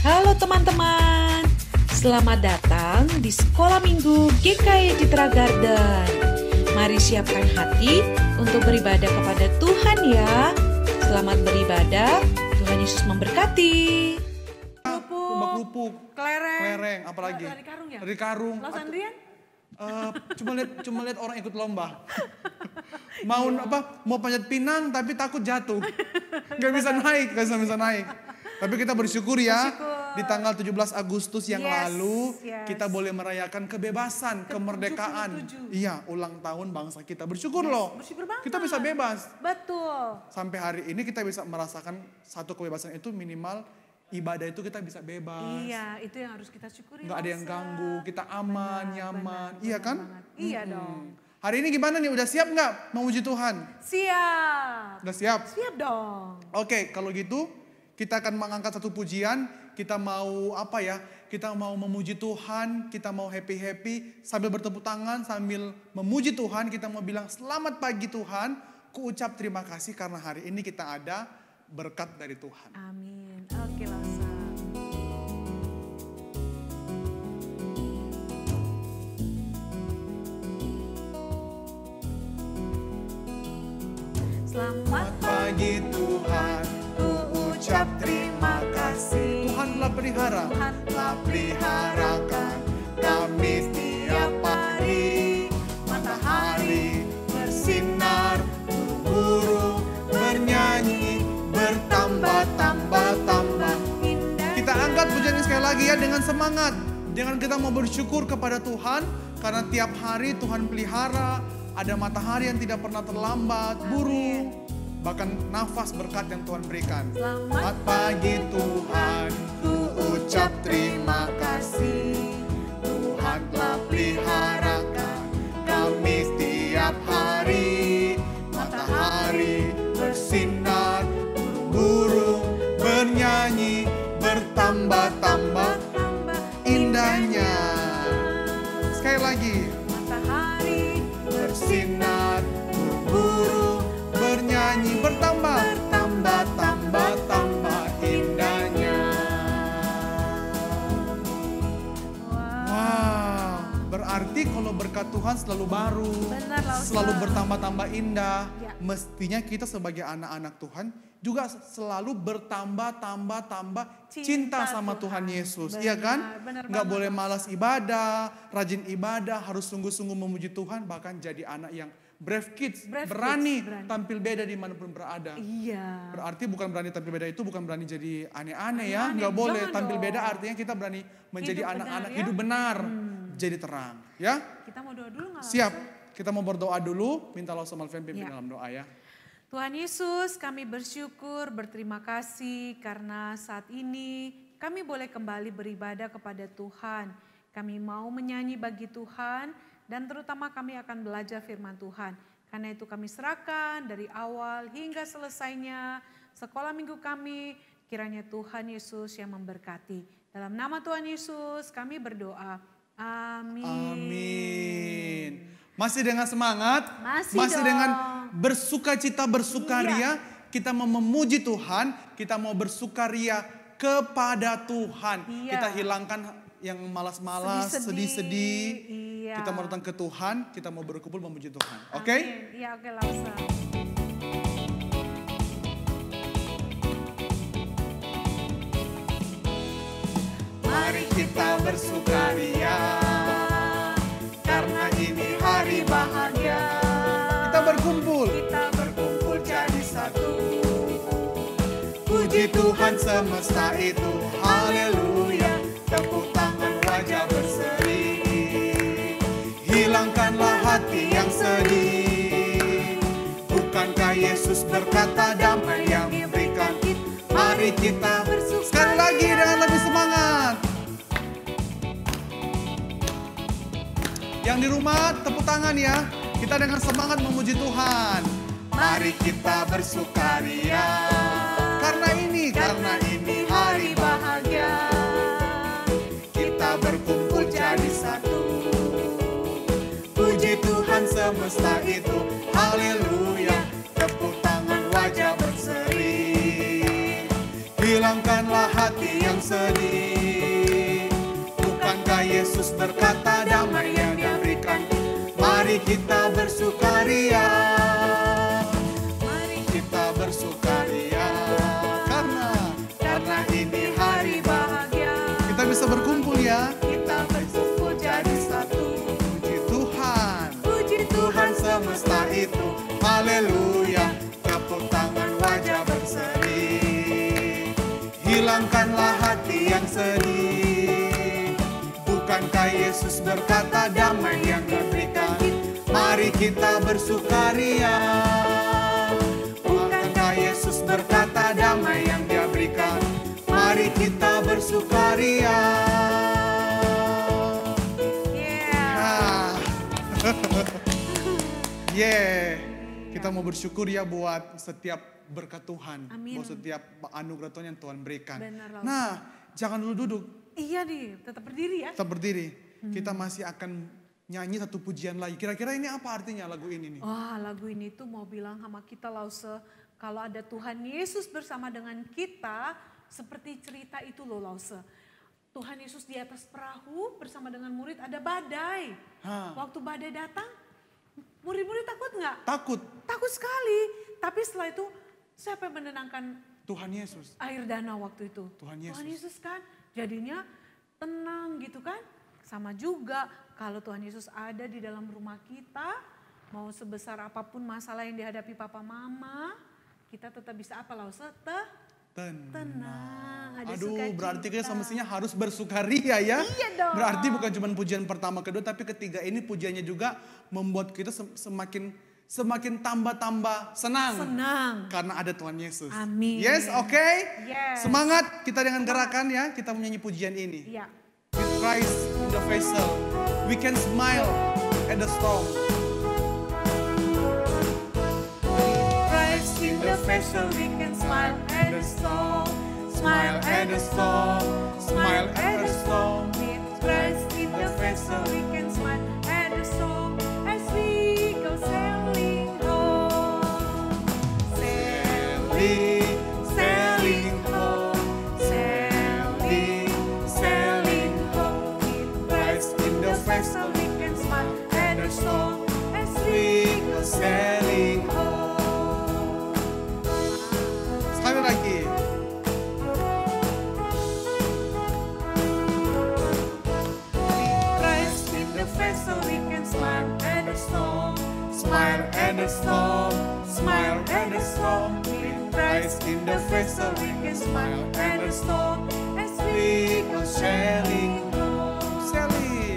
Halo teman-teman, selamat datang di Sekolah Minggu GKI Citra Garden. Mari siapkan hati untuk beribadah kepada Tuhan ya. Selamat beribadah, Tuhan Yesus memberkati. Kerupuk, Kelereng, apalagi? Dari karung ya? Dari karung. Los Andrian? Cuma lihat orang ikut lomba. Mau panjat pinang tapi takut jatuh. Gak bisa naik. Tapi kita bersyukur ya, di tanggal 17 Agustus yang lalu kita boleh merayakan kebebasan, kemerdekaan. Iya, ulang tahun bangsa kita. Bersyukur loh. Bersyukur banget. Kita bisa bebas. Betul. Sampai hari ini kita bisa merasakan satu kebebasan itu, minimal ibadah itu kita bisa bebas. Iya, itu yang harus kita syukuri. Nggak ada yang ganggu, kita aman, nyaman. Iya kan? Iya dong. Hari ini gimana nih? Udah siap nggak memuji Tuhan? Siap. Udah siap? Siap dong. Oke, kalau gitu kita akan mengangkat satu pujian. Kita mau Kita mau memuji Tuhan, kita mau happy-happy sambil bertepuk tangan, sambil memuji Tuhan. Kita mau bilang selamat pagi Tuhan. Kuucap terima kasih karena hari ini kita ada berkat dari Tuhan. Amin. Oke, Lasa. Selamat pagi Tuhan, ku ucap terima kasih. Tuhan telah pelihara, peliharakan kami setiap hari. Matahari bersinar, burung bernyanyi, bertambah-tambah. Kita angkat pujian ini sekali lagi ya dengan semangat. Dengan kita mau bersyukur kepada Tuhan karena tiap hari Tuhan pelihara. Ada matahari yang tidak pernah terlambat, burung, bahkan nafas berkat yang Tuhan berikan. Selamat pagi Tuhan, ku ucap terima kasih. Tuhan telah peliharakan kami setiap hari. Matahari bersinar, burung bernyanyi, bertambah-tambah indahnya. Sekali lagi. Bersinar, burung bernyanyi, bertambah indahnya. Wow, berarti kalau berkat Tuhan selalu baru, selalu bertambah-tambah indah. Ya. Mestinya kita sebagai anak-anak Tuhan juga selalu bertambah-tambah cinta sama Tuhan Yesus. Iya kan? Nggak boleh malas ibadah, rajin ibadah, harus sungguh-sungguh memuji Tuhan. Bahkan jadi anak yang brave kids, berani tampil beda dimanapun berada. Iya. Berarti bukan berani tampil beda itu bukan berani jadi aneh-aneh ya. Nggak boleh tampil beda, artinya kita berani menjadi anak-anak hidup benar, jadi terang. Ya? Kita mau doa dulu nggak? Siap. Kita mau berdoa dulu. Minta Allah sama Alvin pimpin dalam doa ya. Tuhan Yesus, kami bersyukur, berterima kasih karena saat ini kami boleh kembali beribadah kepada Tuhan. Kami mau menyanyi bagi Tuhan dan terutama kami akan belajar firman Tuhan. Karena itu kami serahkan dari awal hingga selesainya sekolah minggu kami, kiranya Tuhan Yesus yang memberkati. Dalam nama Tuhan Yesus kami berdoa. Amin. Amin. Masih dengan semangat, masih dong. dengan bersukacita, bersukaria, kita mau memuji Tuhan, kita mau bersukaria kepada Tuhan. Kita hilangkan yang malas-malas, sedih-sedih. Kita mau datang ke Tuhan, kita mau berkumpul memuji Tuhan. Oke? Iya, oke langsung. Mari kita bersukaria, karena ini hari bahagia. Kita berkumpul jadi satu. Puji Tuhan semesta itu, haleluya. Tepuk tangan wajah berseri. Hilangkanlah hati yang sedih. Bukankah Yesus berkata damai yang diberikan? Mari kita bersukaria. Sekali lagi dengan lebih semangat. Yang di rumah tepuk tangan ya. Kita dengan semangat memuji Tuhan. Mari kita bersukaria. Karena ini hari bahagia. Kita berkumpul jadi satu. Puji Tuhan semesta itu, haleluya. Tepuk tangan wajah berseri. Hilangkanlah hati yang sedih. Bukankah Yesus berkata damai yang Dia berikan? Mari kita bersukaria. Mari kita bersukaria. Karena ini hari bahagia. Kita bisa berkumpul ya. Kita berkumpul jadi satu. Puji Tuhan. Puji Tuhan semesta itu. Haleluya. Tepuk tangan wajah berseri. Hilangkanlah hati yang sedih. Bukankah Yesus berkata damai yang Dia berikan? Mari kita bersukaria. Bukankah Yesus berkata damai yang Dia berikan? Mari kita bersukaria. Kita mau bersyukur ya buat setiap berkat Tuhan. Amin. Buat setiap anugerah Tuhan yang Tuhan berikan. Benar, Nah, jangan dulu duduk. Iya nih, tetap berdiri ya. Tetap berdiri. Kita masih akan nyanyi satu pujian lagi. Kira-kira ini apa artinya lagu ini nih? Wah, lagu ini tuh mau bilang sama kita Lause, kalau ada Tuhan Yesus bersama dengan kita, seperti cerita itu loh Lause. Tuhan Yesus di atas perahu bersama dengan murid, ada badai. Waktu badai datang, murid-murid takut nggak? Takut. Takut sekali. Tapi setelah itu, siapa yang menenangkan Tuhan Yesus. air danau waktu itu? Tuhan Yesus. Tuhan Yesus kan, jadinya tenang gitu kan. Sama juga kalau Tuhan Yesus ada di dalam rumah kita, mau sebesar apapun masalah yang dihadapi papa mama, kita tetap bisa apa Lause? Tenang, ada Aduh, sukacita. berarti kita semestinya harus bersukaria ya. Iya dong. Berarti bukan cuma pujian pertama, kedua, tapi ketiga ini pujiannya juga membuat kita semakin tambah-tambah senang. Karena ada Tuhan Yesus. Amin. Yes, oke? Yes. Semangat kita dengan gerakan ya, kita menyanyi pujian ini. Iya. With Christ in the vessel, we can smile at the storm. Christ in the vessel, we can smile at the storm. Smile at the storm. Smile at the storm. With Christ in the vessel, we can smile at the storm as we go sailing home. Sailing, sailing home. Sailing, sailing home. With Christ in the vessel, we can smile at the storm as we go sailing home. Sekali lagi. Christ in the vessel, we can smile at the storm. Smile at the storm. Smile at the storm. With Christ in the vessel, we can smile at the storm as we go sailing home. Sally.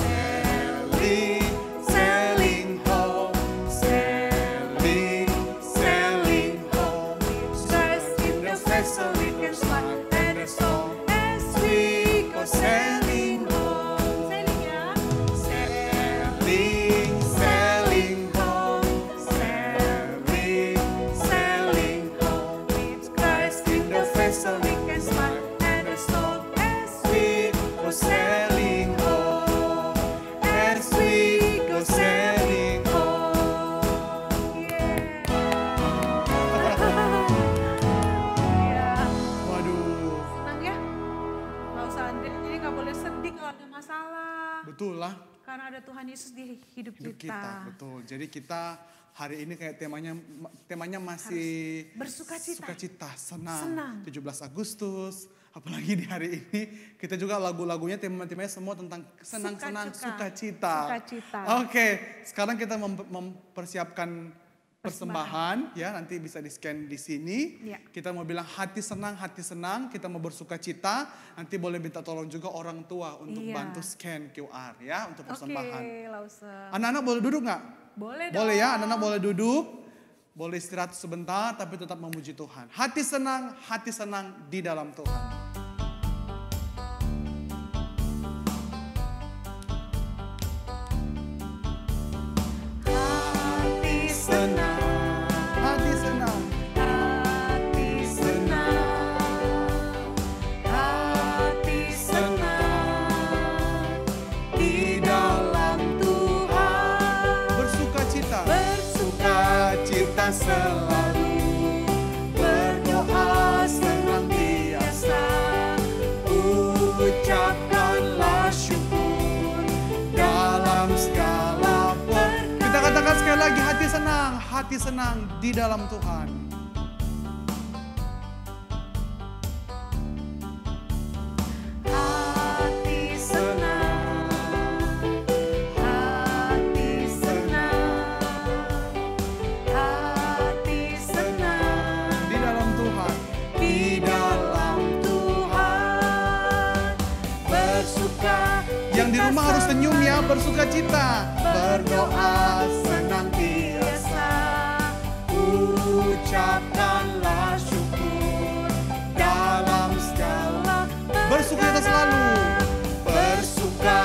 Sailing, sailing home. Sailing, sailing home. With Christ in the vessel, we can smile at the storm as we go sailing home. Sailing ya. Sailing, sailing home. Sailing, sailing home. With Christ in the vessel, we can smile at the storm as we go sailing home. As we go sailing home. Yeah. Waduh, Senang ya? Nggak usah Andre, jadi nggak boleh sedih kalau ada masalah. betul lah. Karena ada Tuhan Yesus di hidup Hidup kita. kita, betul. Jadi kita hari ini kayak temanya masih bersukacita. sukacita, Senang. senang. 17 Agustus, apalagi di hari ini kita juga lagu-lagunya temanya semua tentang senang-senang, sukacita. Oke, sekarang kita mempersiapkan persembahan ya, nanti bisa di-scan di sini. Ya. Kita mau bilang hati senang, kita mau bersukacita. Nanti boleh minta tolong juga orang tua untuk Iya. bantu scan QR ya untuk persembahan. Oke, Lause. Anak-anak boleh duduk nggak? Boleh dong. Boleh ya, anak-anak boleh duduk. Boleh istirahat sebentar tapi tetap memuji Tuhan. Hati senang di dalam Tuhan. Hati senang, Hati senang. hati senang, hati senang di dalam Tuhan. Bersukacita. Bersukacita selalu, berdoa senantiasa, hati senang di dalam Tuhan. Hati senang, hati senang, hati senang Di dalam Tuhan. di dalam Tuhan. Bersuka Yang di rumah harus senyum ya, bersuka cita. Berdoa senantiasa, ucapkanlah syukur dalam segala bersuka cita selalu. bersuka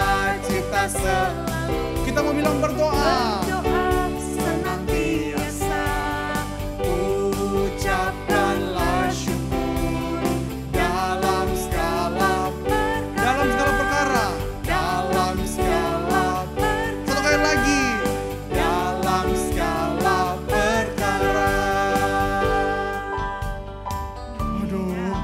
cita selalu. Kita mau bilang berdoa. Berdoa senantiasa, ucapkanlah syukur dalam segala Perkara. dalam segala Satu kali lagi. dalam segala perkara. Aduh.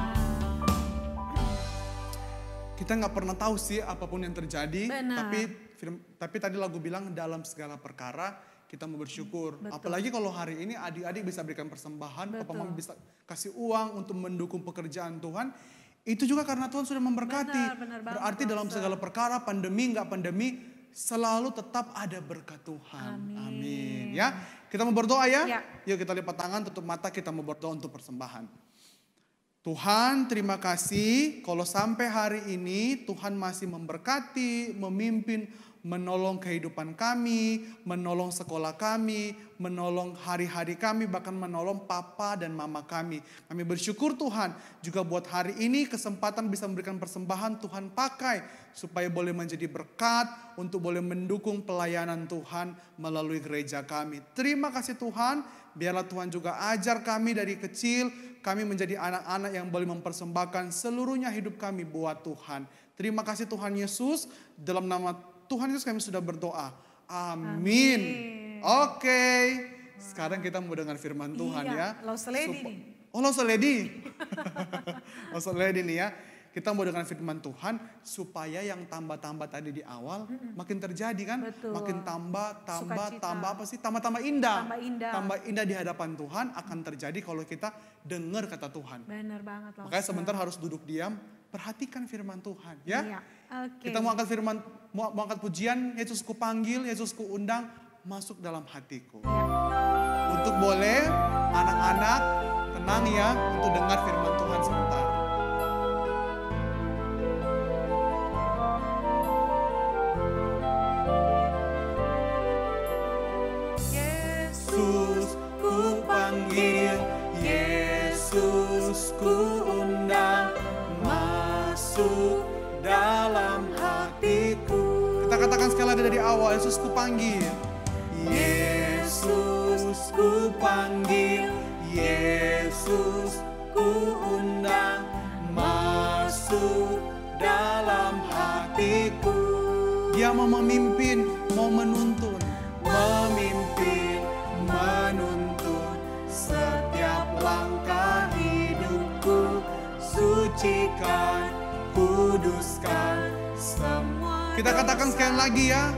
Kita nggak pernah tahu sih apapun yang terjadi. Benar. Tapi tadi lagu bilang dalam segala perkara kita mau bersyukur. Betul. Apalagi kalau hari ini adik-adik bisa berikan persembahan, papa Betul. mama bisa kasih uang untuk mendukung pekerjaan Tuhan. Itu juga karena Tuhan sudah memberkati. Benar banget, Berarti dalam Pastor. segala perkara, pandemi nggak pandemi, selalu tetap ada berkat Tuhan. Amin. Ya, kita mau berdoa ya. Ya. Yuk kita lipat tangan, tutup mata, kita mau berdoa untuk persembahan. Tuhan, terima kasih kalau sampai hari ini Tuhan masih memberkati, memimpin, menolong kehidupan kami, menolong sekolah kami, menolong hari-hari kami, bahkan menolong papa dan mama kami. Kami bersyukur Tuhan, juga buat hari ini kesempatan bisa memberikan persembahan Tuhan pakai, supaya boleh menjadi berkat, untuk boleh mendukung pelayanan Tuhan melalui gereja kami. Terima kasih Tuhan, biarlah Tuhan juga ajar kami dari kecil, kami menjadi anak-anak yang boleh mempersembahkan seluruhnya hidup kami buat Tuhan. Terima kasih Tuhan Yesus, dalam nama Tuhan Yesus kami sudah berdoa. Amin. Oke. Sekarang kita mau dengar firman Tuhan ya. Lost Lady nih. Oh, Lost Lady. Lost Lady nih ya. Kita mau dengar firman Tuhan supaya yang tambah-tambah tadi di awal makin terjadi kan? Betul. Makin tambah Sukacita. apa sih? Tambah indah. Tambah indah. Tambah indah di hadapan Tuhan akan terjadi kalau kita dengar kata Tuhan. Benar banget loh. Makanya sebentar harus duduk diam, perhatikan firman Tuhan ya. Iya. Oke. Kita mau angkat firman, mau angkat pujian, Yesusku panggil, Yesusku undang, masuk dalam hatiku. Iya. Untuk boleh anak-anak tenang ya untuk dengar firman Tuhan sebentar. Yesus ku panggil, Yesus ku undang, masuk dalam hatiku. Kita katakan sekali lagi dari awal, Yesus ku panggil. Yesus ku panggil, Yesus ku undang, masuk dalam hatiku. Dia mau memimpin, mau menuntun, memimpin, menuntun setiap langkah hidupku, sucikan, kuduskan semua. Kita katakan sekali lagi ya.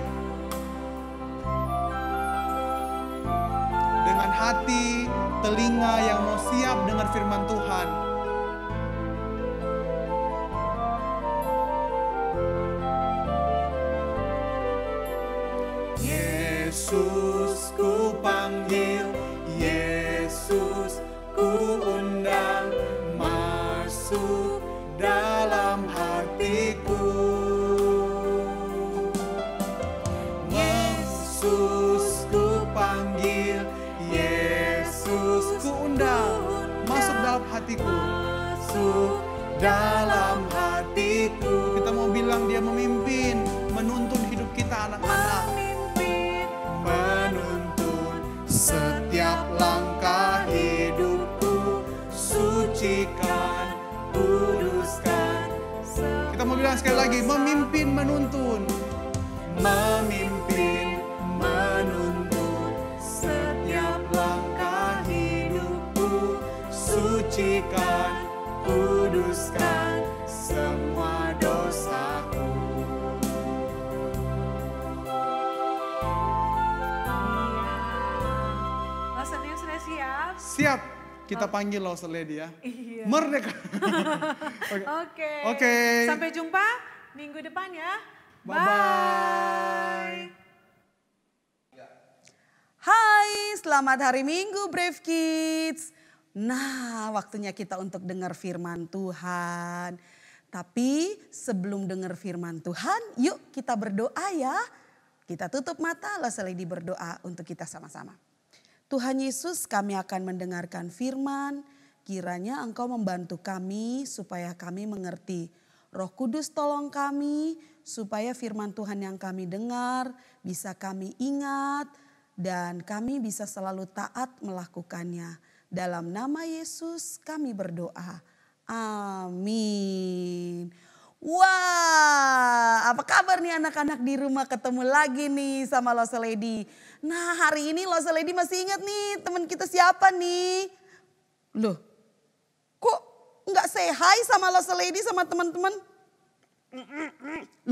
Dengan hati, telinga yang mau siap dengar firman Tuhan. Yesus ku panggil, Yesus ku undang, masuk dalam hatiku. Yesus ku panggil, Yesus ku undang, masuk dalam hatiku. Masuk dalam hatiku. Kita mau bilang dia memimpin, menuntun hidup kita anak-anak. Menuntun setiap langkah hidupku, sucikan, kuduskan. Kita mau bilang sekali lagi, memimpin, menuntun. Memimpin, menuntun setiap langkah hidupku, sucikan, kuduskan semua dosaku. Siap kita panggil Lost Lady ya. Iya. Merdeka. Oke. Sampai jumpa minggu depan ya. Bye-bye. Hai, selamat hari Minggu Brave Kids. Nah, waktunya kita untuk dengar firman Tuhan. Tapi sebelum dengar firman Tuhan, yuk kita berdoa ya. Kita tutup mata, Lost Lady berdoa untuk kita sama-sama. Tuhan Yesus, kami akan mendengarkan firman. Kiranya Engkau membantu kami supaya kami mengerti. Roh Kudus tolong kami supaya firman Tuhan yang kami dengar bisa kami ingat. Dan kami bisa selalu taat melakukannya. Dalam nama Yesus kami berdoa. Amin. Wah, apa kabar nih anak-anak di rumah, ketemu lagi nih sama Lost Lady. Nah, hari ini Lost Lady masih ingat nih teman kita siapa nih? Loh, kok nggak say hi sama Lost Lady sama teman-teman?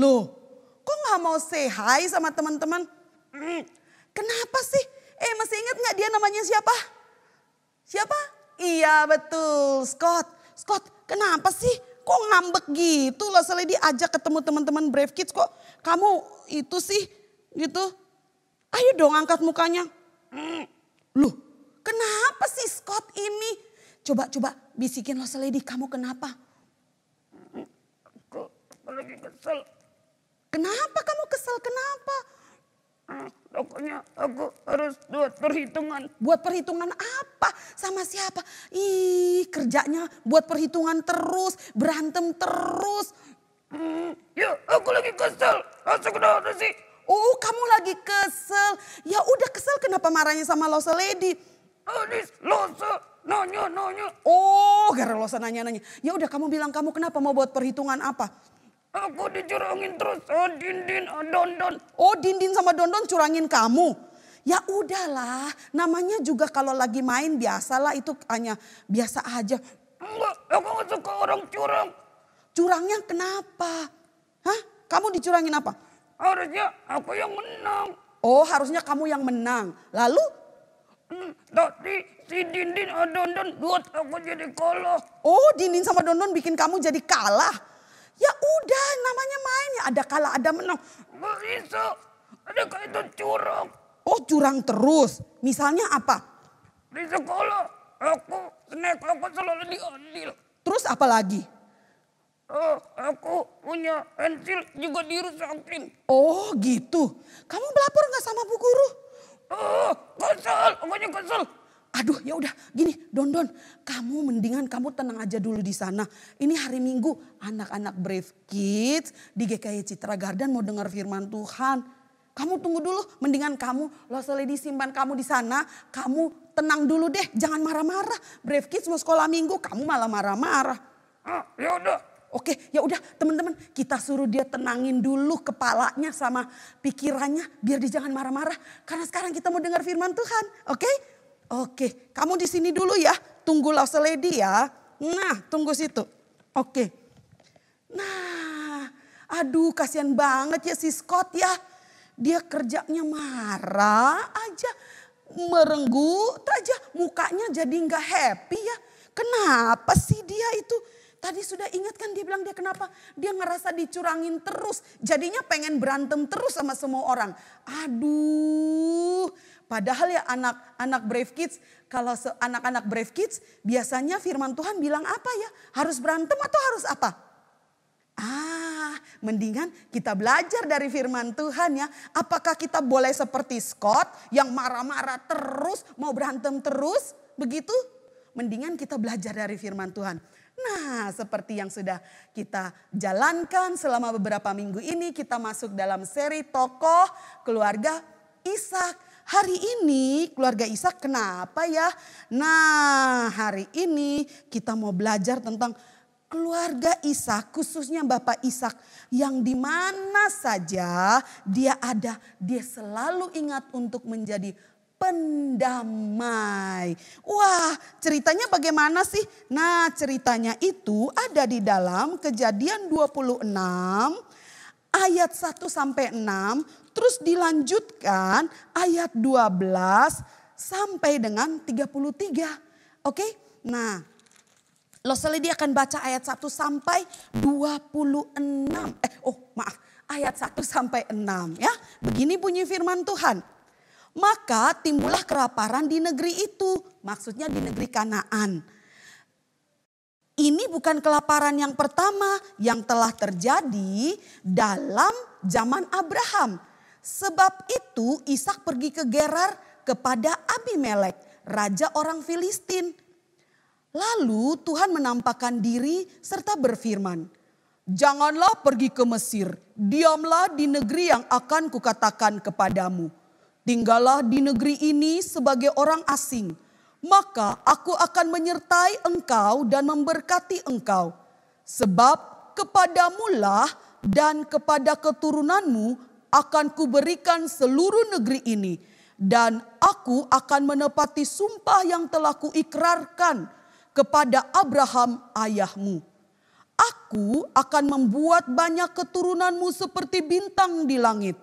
Loh, kok nggak mau say hi sama teman-teman? Kenapa sih? Masih ingat nggak dia namanya siapa? Siapa? Iya betul, Scott. Scott, kenapa sih? Kok ngambek gitu? Lost Lady ajak ketemu teman-teman Brave Kids kok kamu itu sih gitu. Ayo dong angkat mukanya. Loh, kenapa sih Scott ini? Coba bisikin Lost Lady, kamu kenapa? Aku lagi kesel. Kenapa kamu kesel? Kenapa? Pokoknya aku harus buat perhitungan. Buat perhitungan apa? Sama siapa? Ih, kerjanya buat perhitungan terus, berantem terus. Ya, aku lagi kesel. Masa kenapa sih? Oh, kamu lagi kesel. Ya udah kesel, kenapa marahnya sama Lost Lady? Adis, Losa, nanya. Oh, gara Losa nanya-nanya. Ya udah kamu bilang kamu kenapa mau buat perhitungan apa? Aku dicurangin terus, Dindin, Dondon. Oh, Dindin sama Dondon curangin kamu. Ya udahlah, namanya juga kalau lagi main biasalah, itu hanya biasa aja. Enggak, aku gak suka orang curang. Curangnya kenapa? Hah? Kamu dicurangin apa? Harusnya aku yang menang. Oh, harusnya kamu yang menang. Lalu? Tapi si Dindin, Dondon buat aku jadi kalah. Oh, Dindin sama Dondon bikin kamu jadi kalah. Ya udah, namanya main ya, ada kalah ada menang. Gak bisa, ada kayak itu curang. Oh, curang terus. Misalnya apa? Di sekolah, snack aku selalu diambil. Terus apa lagi? Aku punya pensil juga dirusakin. Oh gitu. Kamu melapor gak sama Bu Guru? Kesel, pokoknya kesel. Aduh ya udah gini Dondon, kamu mendingan kamu tenang aja dulu di sana. Ini hari Minggu, anak-anak Brave Kids di GKI Citra Garden mau dengar firman Tuhan. Kamu tunggu dulu, mendingan kamu Lost Lady simpan kamu di sana. Kamu tenang dulu deh, jangan marah-marah. Brave Kids mau sekolah Minggu, kamu malah marah-marah. Ya udah. Oke, ya udah teman-teman, kita suruh dia tenangin dulu kepalanya sama pikirannya biar dia jangan marah-marah. Karena sekarang kita mau dengar firman Tuhan, oke? Oke, kamu di sini dulu ya, tunggu Lost Lady ya. Nah, tunggu situ. Oke. Nah, aduh kasihan banget ya si Scott ya. Dia kerjanya marah aja, merenggut aja, mukanya jadi nggak happy ya. Kenapa sih dia itu? Tadi sudah ingat kan dia bilang dia kenapa? Dia ngerasa dicurangin terus, jadinya pengen berantem terus sama semua orang. Aduh. Padahal ya anak-anak Brave Kids, kalau anak-anak Brave Kids biasanya firman Tuhan bilang apa ya? Harus berantem atau harus apa? Mendingan kita belajar dari firman Tuhan ya. Apakah kita boleh seperti Scott yang marah-marah terus, mau berantem terus? Begitu? Mendingan kita belajar dari firman Tuhan. Nah, seperti yang sudah kita jalankan selama beberapa minggu ini, kita masuk dalam seri tokoh keluarga Ishak. Hari ini keluarga Ishak kenapa ya? Nah, hari ini kita mau belajar tentang keluarga Ishak, khususnya Bapak Ishak, yang di mana saja dia ada, dia selalu ingat untuk menjadi pendamai. Wah, ceritanya bagaimana sih? Nah, ceritanya itu ada di dalam Kejadian 26 ayat 1 sampai 6, terus dilanjutkan ayat 12 sampai dengan 33. Oke? Nah, Loseli dia akan baca ayat 1 sampai 26. Ayat 1 sampai 6 ya. Begini bunyi firman Tuhan. Maka timbullah kelaparan di negeri itu. Maksudnya di negeri Kanaan. Ini bukan kelaparan yang pertama yang telah terjadi dalam zaman Abraham. Sebab itu Ishak pergi ke Gerar kepada Abimelek, raja orang Filistin. Lalu Tuhan menampakkan diri serta berfirman, "Janganlah pergi ke Mesir, diamlah di negeri yang akan kukatakan kepadamu. Tinggallah di negeri ini sebagai orang asing. Maka aku akan menyertai engkau dan memberkati engkau. Sebab kepadamulah dan kepada keturunanmu akan kuberikan seluruh negeri ini. Dan aku akan menepati sumpah yang telah kuikrarkan kepada Abraham ayahmu. Aku akan membuat banyak keturunanmu seperti bintang di langit.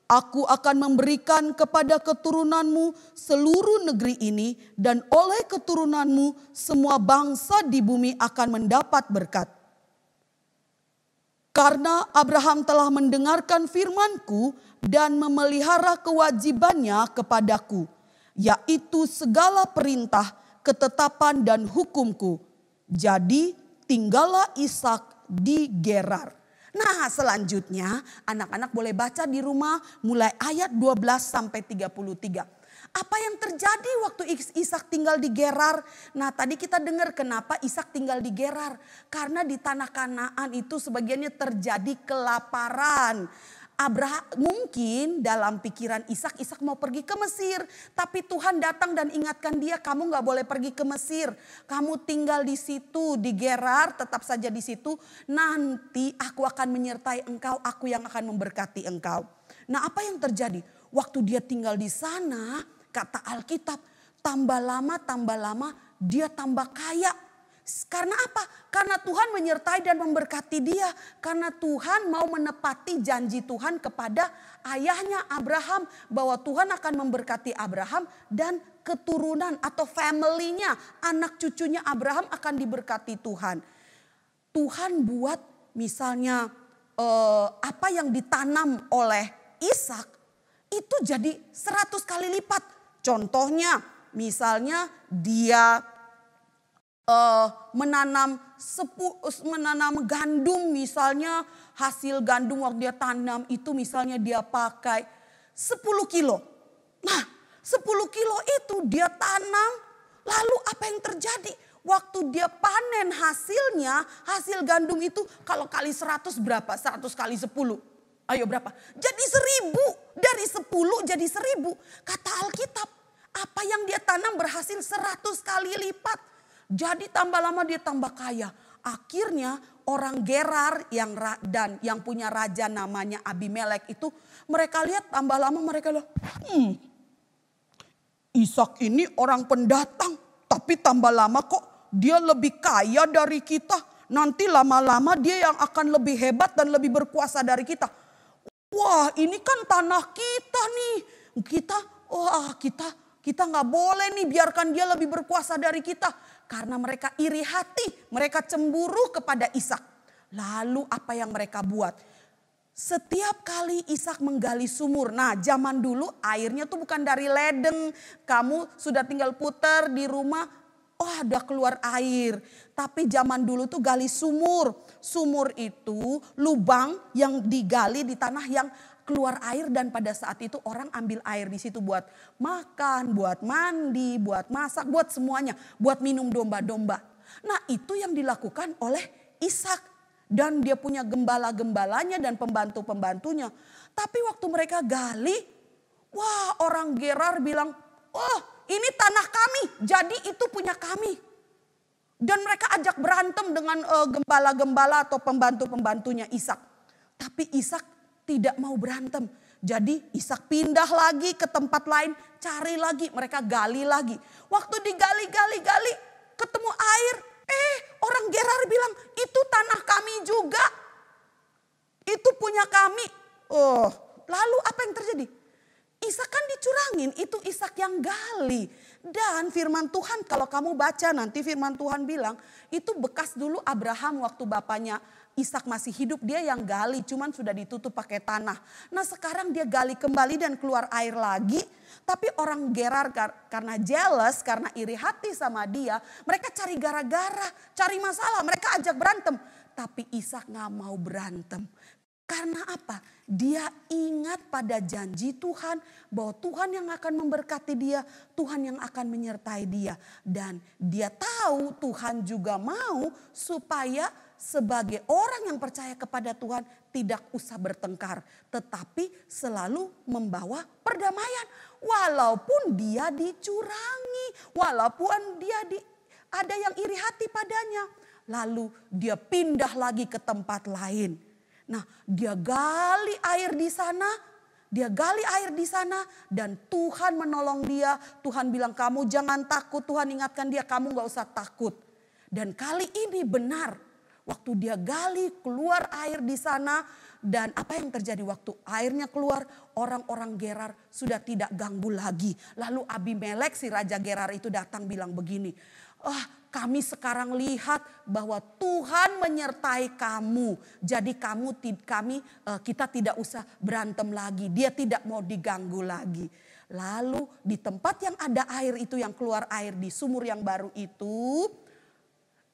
Aku akan memberikan kepada keturunanmu seluruh negeri ini, dan oleh keturunanmu semua bangsa di bumi akan mendapat berkat. Karena Abraham telah mendengarkan firman-Ku dan memelihara kewajibannya kepadaku, yaitu segala perintah, ketetapan dan hukum-Ku. Jadi tinggallah Ishak di Gerar." Nah, selanjutnya anak-anak boleh baca di rumah mulai ayat 12 sampai 33. Apa yang terjadi waktu Ishak tinggal di Gerar? Nah, tadi kita dengar kenapa Ishak tinggal di Gerar. Karena di tanah Kanaan itu sebagiannya terjadi kelaparan. Abraham mungkin dalam pikiran Ishak mau pergi ke Mesir. Tapi Tuhan datang dan ingatkan dia, kamu gak boleh pergi ke Mesir. Kamu tinggal di situ, di Gerar, tetap saja di situ. Nanti aku akan menyertai engkau, aku yang akan memberkati engkau. Nah, apa yang terjadi? Waktu dia tinggal di sana, kata Alkitab, tambah lama dia tambah kaya. Karena apa? Karena Tuhan menyertai dan memberkati dia. Karena Tuhan mau menepati janji Tuhan kepada ayahnya Abraham. Bahwa Tuhan akan memberkati Abraham dan keturunan atau family-nya. Anak cucunya Abraham akan diberkati Tuhan. Tuhan buat misalnya apa yang ditanam oleh Ishak itu jadi 100 kali lipat. Contohnya misalnya dia menanam gandum, misalnya hasil gandum waktu dia tanam itu misalnya dia pakai 10 kilo. Nah 10 kilo itu dia tanam, lalu apa yang terjadi? Waktu dia panen hasilnya, hasil gandum itu kalau kali 100 berapa? 100 kali 10. Ayo berapa? Jadi 1000. Dari 10 jadi 1000. Kata Alkitab, apa yang dia tanam berhasil 100 kali lipat. Jadi tambah lama dia tambah kaya. Akhirnya orang Gerar yang punya raja namanya Abimelek itu, mereka lihat tambah lama mereka lihat, Ishak ini orang pendatang, tapi tambah lama kok dia lebih kaya dari kita. Nanti lama-lama dia yang akan lebih hebat dan lebih berkuasa dari kita. Wah, ini kan tanah kita nih. Kita nggak boleh nih biarkan dia lebih berkuasa dari kita. Karena mereka iri hati, mereka cemburu kepada Ishak. Lalu apa yang mereka buat? Setiap kali Ishak menggali sumur. Nah, zaman dulu airnya tuh bukan dari ledeng. Kamu sudah tinggal putar di rumah, ada keluar air. Tapi zaman dulu tuh gali sumur. Sumur itu lubang yang digali di tanah yang keluar air, dan pada saat itu orang ambil air di situ buat makan, buat mandi, buat masak, buat semuanya, buat minum domba-domba. Nah, itu yang dilakukan oleh Ishak dan dia punya gembala-gembalanya dan pembantu-pembantunya. Tapi waktu mereka gali, orang Gerar bilang, ini tanah kami, jadi itu punya kami. Dan mereka ajak berantem dengan gembala-gembala atau pembantu-pembantunya Ishak. Tapi Ishak tidak mau berantem. Jadi Ishak pindah lagi ke tempat lain, cari lagi, mereka gali lagi. Waktu digali, ketemu air. Orang Gerar bilang, itu tanah kami juga. Itu punya kami. Lalu apa yang terjadi? Ishak kan dicurangin, itu Ishak yang gali. Dan firman Tuhan kalau kamu baca nanti firman Tuhan bilang itu bekas dulu Abraham waktu bapaknya Ishak masih hidup, dia yang gali cuman sudah ditutup pakai tanah. Nah sekarang dia gali kembali dan keluar air lagi. Tapi orang Gerar karena jealous, karena iri hati sama dia, mereka cari gara-gara, cari masalah, mereka ajak berantem. Tapi Ishak gak mau berantem. Karena apa? Dia ingat pada janji Tuhan bahwa Tuhan yang akan memberkati dia, Tuhan yang akan menyertai dia. Dan dia tahu Tuhan juga mau supaya sebagai orang yang percaya kepada Tuhan tidak usah bertengkar. Tetapi selalu membawa perdamaian. Walaupun dia dicurangi, walaupun dia ada yang iri hati padanya. Lalu dia pindah lagi ke tempat lain. Nah, dia gali air di sana, dan Tuhan menolong dia. Tuhan bilang kamu jangan takut, Tuhan ingatkan dia kamu gak usah takut. Dan kali ini benar, waktu dia gali keluar air di sana dan apa yang terjadi waktu airnya keluar, orang-orang Gerar sudah tidak ganggu lagi. Lalu Abimelek si raja Gerar itu datang bilang begini, kami sekarang lihat bahwa Tuhan menyertai kamu. Jadi kita tidak usah berantem lagi. Dia tidak mau diganggu lagi. Lalu di tempat yang ada air itu, yang keluar air di sumur yang baru itu,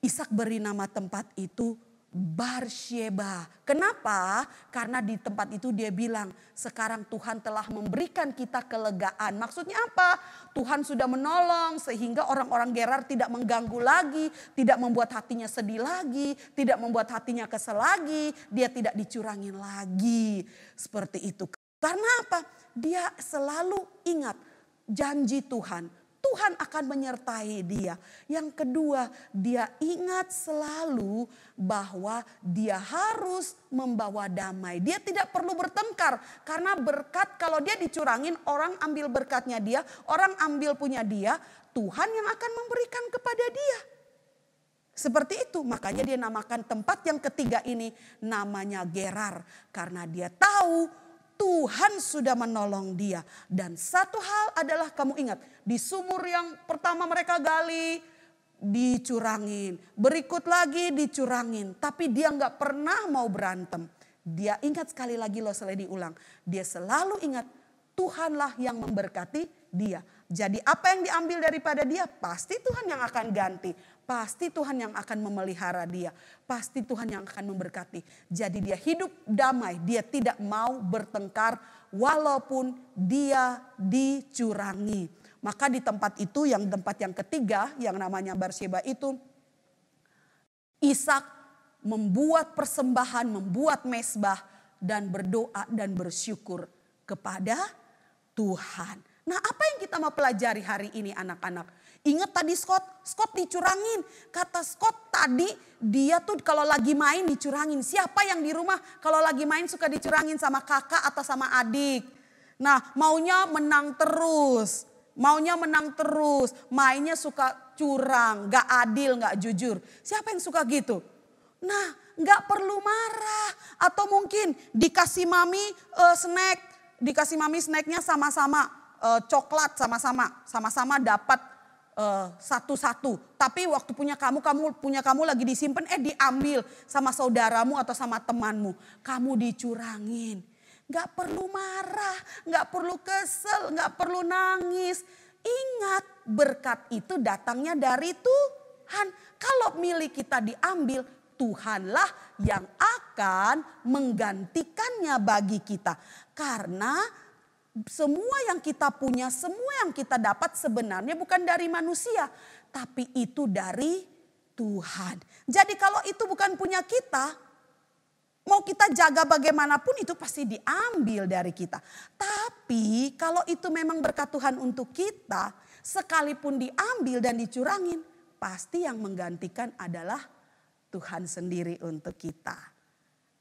Ishak beri nama tempat itu Barsheba. Kenapa? Karena di tempat itu dia bilang sekarang Tuhan telah memberikan kita kelegaan. Maksudnya apa? Tuhan sudah menolong sehingga orang-orang Gerar tidak mengganggu lagi. Tidak membuat hatinya sedih lagi. Tidak membuat hatinya kesel lagi. Dia tidak dicurangin lagi. Seperti itu. Karena apa? Dia selalu ingat janji Tuhan. Tuhan akan menyertai dia. Yang kedua, dia ingat selalu bahwa dia harus membawa damai. Dia tidak perlu bertengkar. Karena berkat kalau dia dicurangin, orang ambil berkatnya dia, orang ambil punya dia, Tuhan yang akan memberikan kepada dia. Seperti itu, makanya dia namakan tempat yang ketiga ini namanya Gerar. Karena dia tahu Tuhan sudah menolong dia. Dan satu hal adalah kamu ingat. Di sumur yang pertama mereka gali, dicurangin. Berikut lagi dicurangin. Tapi dia gak pernah mau berantem. Dia ingat sekali lagi loh, selalu diulang. Dia selalu ingat Tuhanlah yang memberkati dia. Jadi apa yang diambil daripada dia pasti Tuhan yang akan ganti. Pasti Tuhan yang akan memelihara dia. Pasti Tuhan yang akan memberkati. Jadi dia hidup damai. Dia tidak mau bertengkar walaupun dia dicurangi. Maka di tempat itu, yang tempat yang ketiga yang namanya Barsheba itu, Ishak membuat persembahan, membuat mesbah dan berdoa dan bersyukur kepada Tuhan. Nah, apa yang kita mau pelajari hari ini anak-anak? Ingat tadi Scott dicurangin. Kata Scott tadi dia tuh kalau lagi main dicurangin. Siapa yang di rumah kalau lagi main suka dicurangin sama kakak atau sama adik? Nah, maunya menang terus. Mainnya suka curang, gak adil, gak jujur. Siapa yang suka gitu? Nah, gak perlu marah. Atau mungkin dikasih mami snacknya sama-sama. Coklat sama-sama dapat satu-satu. Tapi waktu punya kamu lagi disimpan, diambil sama saudaramu atau sama temanmu. Kamu dicurangin. Gak perlu marah, gak perlu kesel, gak perlu nangis. Ingat, berkat itu datangnya dari Tuhan. Kalau milik kita diambil, Tuhanlah yang akan menggantikannya bagi kita. Karena semua yang kita punya, semua yang kita dapat sebenarnya bukan dari manusia. Tapi itu dari Tuhan. Jadi kalau itu bukan punya kita, mau kita jaga bagaimanapun itu pasti diambil dari kita. Tapi kalau itu memang berkat Tuhan untuk kita, sekalipun diambil dan dicurangin, pasti yang menggantikan adalah Tuhan sendiri untuk kita.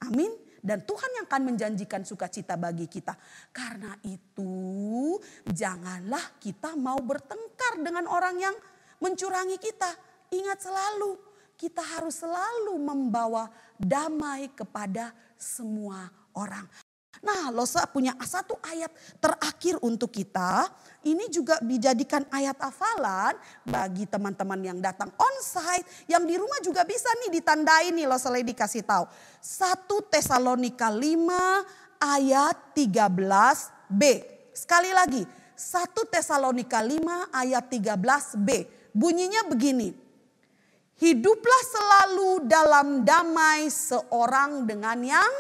Amin. Dan Tuhan yang akan menjanjikan sukacita bagi kita. Karena itu janganlah kita mau bertengkar dengan orang yang mencurangi kita. Ingat selalu, kita harus selalu membawa damai kepada semua orang. Nah, Losa punya satu ayat terakhir untuk kita. Ini juga dijadikan ayat hafalan bagi teman-teman yang datang onsite. Yang di rumah juga bisa nih ditandai nih Losa Lady kasih tahu. 1 Tesalonika 5 ayat 13b. Sekali lagi 1 Tesalonika 5 ayat 13b. Bunyinya begini. Hiduplah selalu dalam damai seorang dengan yang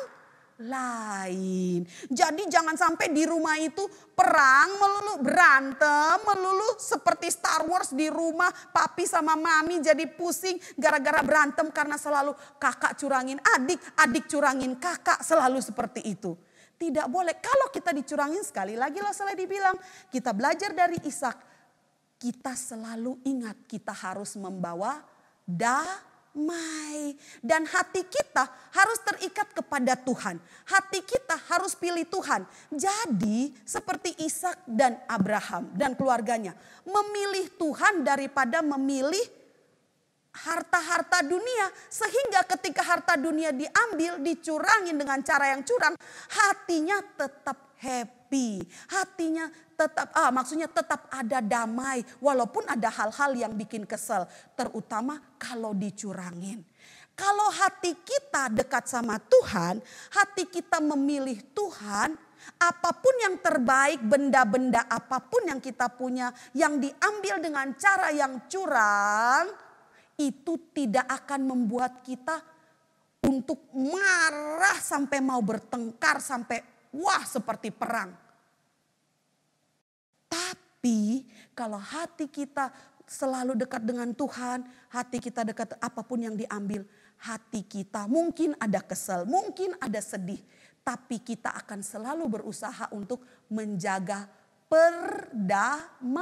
lain. Jadi jangan sampai di rumah itu perang melulu, berantem melulu seperti Star Wars di rumah. Papi sama mami jadi pusing gara-gara berantem karena selalu kakak curangin adik, adik curangin kakak, selalu seperti itu. Tidak boleh. Kalau kita dicurangin, sekali lagi loh selalu dibilang, kita belajar dari Ishak, kita selalu ingat kita harus membawa damai. Dan hati kita harus terikat kepada Tuhan. Hati kita harus pilih Tuhan. Jadi seperti Ishak dan Abraham dan keluarganya. Memilih Tuhan daripada memilih harta-harta dunia. Sehingga ketika harta dunia diambil, dicurangin dengan cara yang curang, hatinya tetap happy. Hatinya tetap, maksudnya tetap ada damai. Walaupun ada hal-hal yang bikin kesel. Terutama kalau dicurangin. Kalau hati kita dekat sama Tuhan, hati kita memilih Tuhan, apapun yang terbaik, benda-benda apapun yang kita punya, yang diambil dengan cara yang curang, itu tidak akan membuat kita untuk marah sampai mau bertengkar, sampai wah seperti perang. Tapi kalau hati kita selalu dekat dengan Tuhan, hati kita dekat apapun yang diambil, hati kita mungkin ada kesel, mungkin ada sedih. Tapi kita akan selalu berusaha untuk menjaga perdamaian.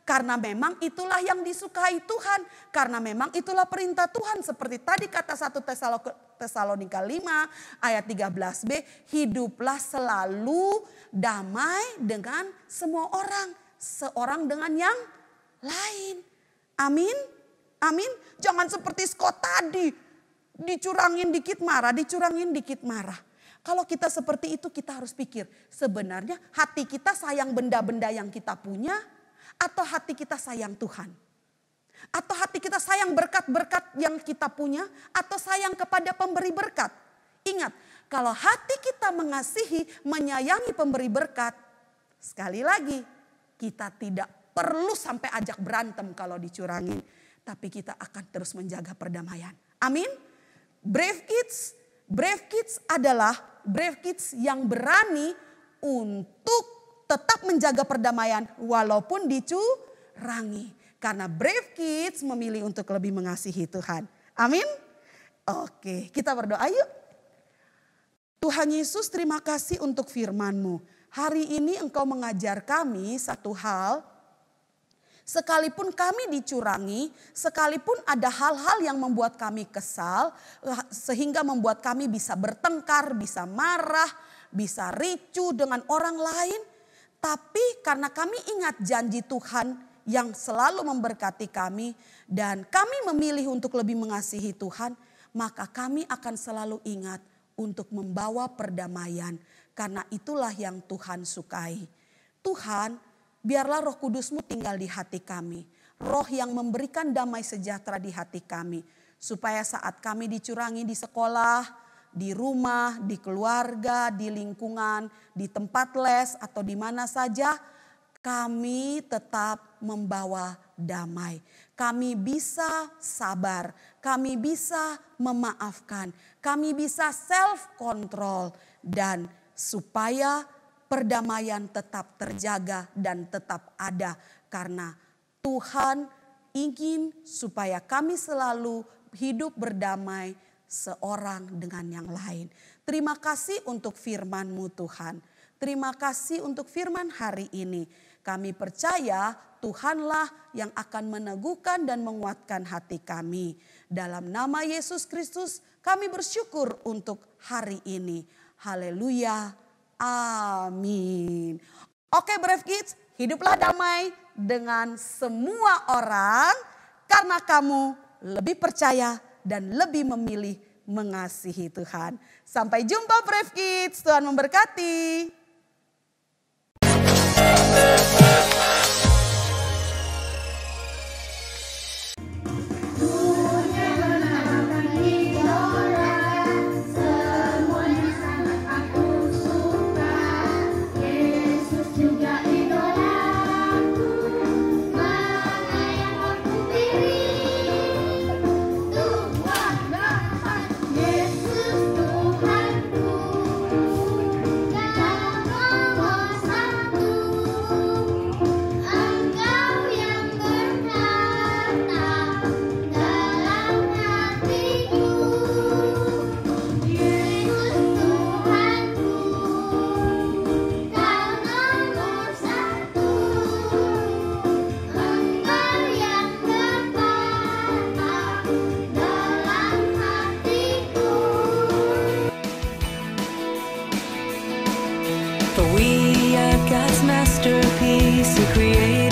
Karena memang itulah yang disukai Tuhan. Karena memang itulah perintah Tuhan. Seperti tadi kata 1 Tesalonika 5 ayat 13b. Hiduplah selalu damai dengan semua orang. Seorang dengan yang lain. Amin. Amin. Jangan seperti Scott tadi. Dicurangin dikit marah, dicurangin dikit marah. Kalau kita seperti itu, kita harus pikir, sebenarnya hati kita sayang benda-benda yang kita punya, atau hati kita sayang Tuhan? Atau hati kita sayang berkat-berkat yang kita punya, atau sayang kepada pemberi berkat? Ingat, kalau hati kita mengasihi, menyayangi pemberi berkat, sekali lagi, kita tidak perlu sampai ajak berantem kalau dicurangin. Tapi kita akan terus menjaga perdamaian. Amin. Brave Kids adalah Brave Kids yang berani untuk tetap menjaga perdamaian walaupun dicurangi. Karena Brave Kids memilih untuk lebih mengasihi Tuhan. Amin. Oke, kita berdoa yuk. Tuhan Yesus, terima kasih untuk firman-Mu. Hari ini Engkau mengajar kami satu hal. Sekalipun kami dicurangi, sekalipun ada hal-hal yang membuat kami kesal, sehingga membuat kami bisa bertengkar, bisa marah, bisa ricu dengan orang lain. Tapi karena kami ingat janji Tuhan yang selalu memberkati kami, dan kami memilih untuk lebih mengasihi Tuhan, maka kami akan selalu ingat untuk membawa perdamaian. Karena itulah yang Tuhan sukai. Tuhan, biarlah Roh Kudus-Mu tinggal di hati kami. Roh yang memberikan damai sejahtera di hati kami. Supaya saat kami dicurangi di sekolah, di rumah, di keluarga, di lingkungan, di tempat les atau di mana saja, kami tetap membawa damai. Kami bisa sabar, kami bisa memaafkan, kami bisa self-control. Dan supaya perdamaian tetap terjaga dan tetap ada. Karena Tuhan ingin supaya kami selalu hidup berdamai seorang dengan yang lain. Terima kasih untuk firman-Mu Tuhan. Terima kasih untuk firman hari ini. Kami percaya Tuhanlah yang akan meneguhkan dan menguatkan hati kami. Dalam nama Yesus Kristus kami bersyukur untuk hari ini. Haleluya. Amin. Oke Brave Kids, hiduplah damai dengan semua orang karena kamu lebih percaya dan lebih memilih mengasihi Tuhan. Sampai jumpa Brave Kids, Tuhan memberkati. For we are God's masterpiece, He created